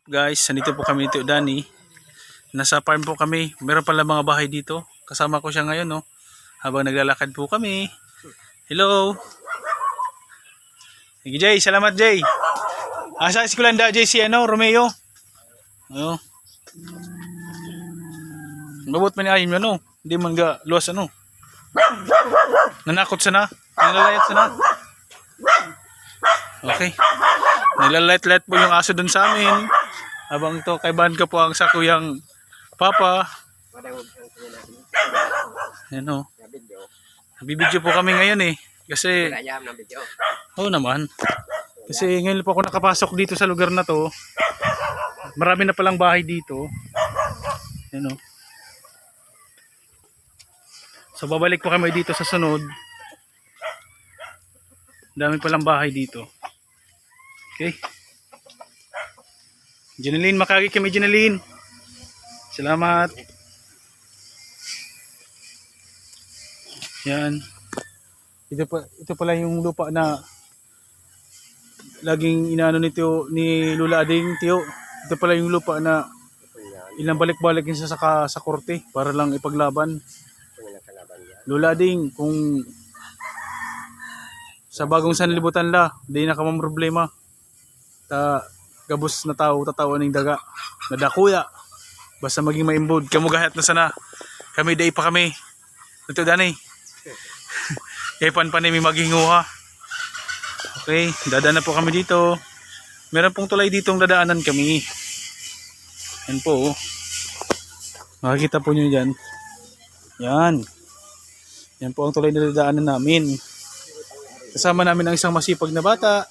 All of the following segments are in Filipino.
Guys, nandito po kami Tio Danny. Nasa farm po kami. Meron pala mga bahay dito. Kasama ko siya ngayon, no. Habang naglalakad po kami. Hello. Sige, Jay. Salamat, Jay. Asa si Kulanda, Jay, si Romeo. Ano? Mabot man ayun mo, no. Hindi man ga luwas, ano. Nanakot sana. Nilalayat sana. Okay. Nilalayat-layat po yung aso dun sa amin. Habang ito, kaibahan ko po ang sa kuyang Papa. Ayan o. Nabibidyo po kami ngayon eh. Kasi, oo naman. Kasi ngayon po ako nakapasok dito sa lugar na to. Marami na palang bahay dito. Ayan o. So babalik po kami dito sa sunod. Dami palang bahay dito. Okay. Jeneline, makagi kami Jeneline. Salamat. Yan. Ito pala yung lupa na laging inaano ni Lula Ading, Tio. Ito pala yung lupa na ilang balik-balik yun sa korte para lang ipaglaban. Lula Ading, kung sa bagong sanlibutan la, di na ka problema. Gabos na tao tatawan ng daga nadakuya basta maging maimbod kamugahat na sana kami day pa kami ito Danny kay panay may maghinguha. Okay, dadaan na po kami dito. Meron pong tulay ditong dadaanan kami. Yan po, makikita po nyo dyan. Yan po ang tulay na dadaanan namin. Kasama namin ang isang masipag na bata.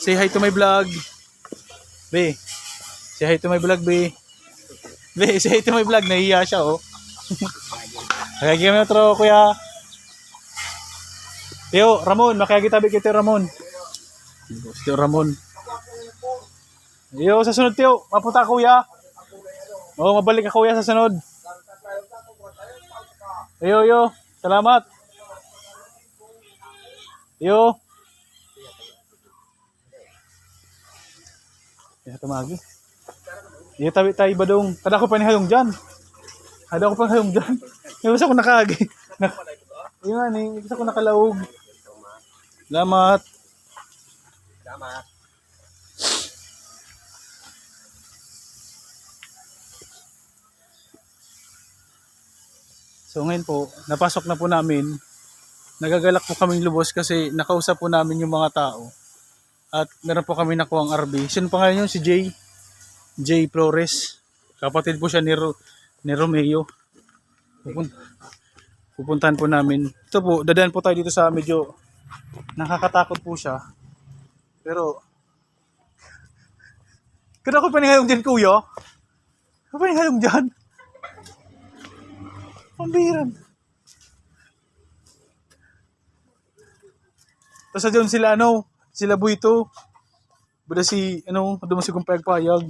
Say hi to my vlog. Be, say hi to my vlog, Be. Be, say hi to my vlog. Nahiya siya, oh. Makikita mo tro, kuya. Teo, Ramon. Makikita tabi kay Teo Ramon. Teo Ramon. Yo, sa sunod, Teo. Mapunta, kuya. Oo, mabalik ka, kuya, sa sunod. Yo. Salamat. Yo. Ya tumagi. Iya tabi tayo ba dong? Kada ko pa ni hayong diyan. Kada ko pa hayong diyan. Yung isa ko nakaagi. Yung nga ni, isa ko nakalaog. Salamat. Salamat. So ngayon po, napasok na po namin. Nagagalak po kaming lubos kasi nakausap po namin yung mga tao. At meron po kami nakuha ang RB. Sino pa ngayon yun? Si Jay Flores. Kapatid po siya ni Romeo. Pupuntahan po namin. Ito po, dadaan po tayo dito sa medyo nakakatakot po siya. Pero, kada ko panihayong dyan, kuya. Kada panihayong dyan. Pambiran. Tapos sa dyan sila, sila Buito. Bada si, dumasig kong payag-payag.